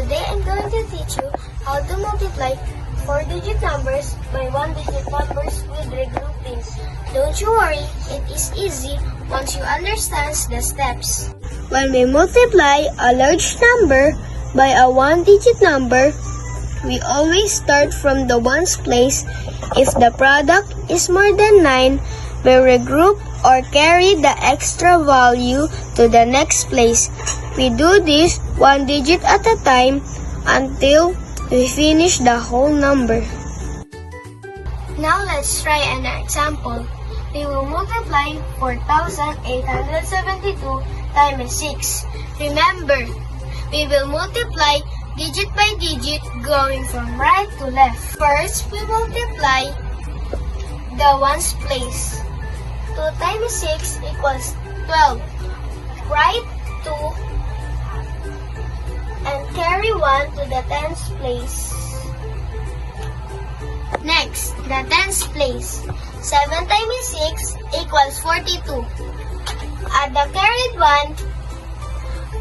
Today I'm going to teach you how to multiply 4-digit numbers by 1-digit numbers with regroupings. Don't you worry, it is easy once you understand the steps. When we multiply a large number by a 1-digit number, we always start from the ones place. If the product is more than 9, we regroup or carry the extra value to the next place. We do this 1 digit at a time until we finish the whole number. Now let's try an example. We will multiply 4,872 times 6. Remember, we will multiply digit by digit going from right to left. First, we multiply the ones place. 2 times 6 equals 12. Write 2 and carry 1 to the tens place. Next, the tens place. 7 times 6 equals 42. Add the carried 1.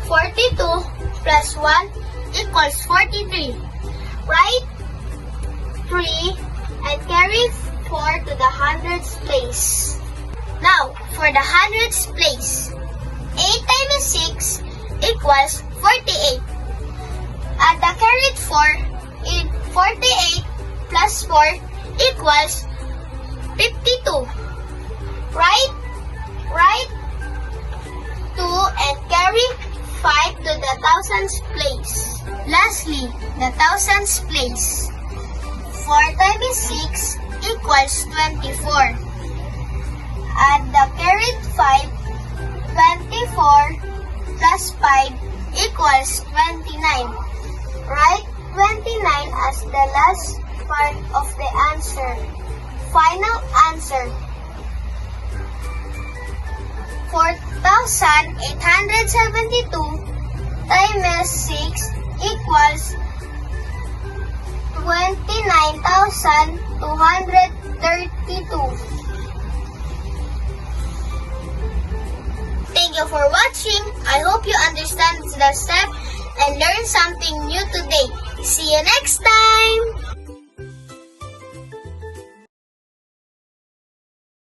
42 plus 1 equals 43. Write 3 and carry 4 to the hundreds place. Now, for the hundreds place, 8 times 6 equals 48. Add the carried 4 in 48 plus 4 equals 52. Write 2 and carry 5 to the thousands place. Lastly, the thousands place. 4 times 6 equals 24. Add the carried 5, 24 plus 5 equals 29. Write 29 as the last part of the answer. Final answer. 4,872 times 6 equals 29,232. Thank you for watching. I hope you understand the step and learn something new today. See you next time!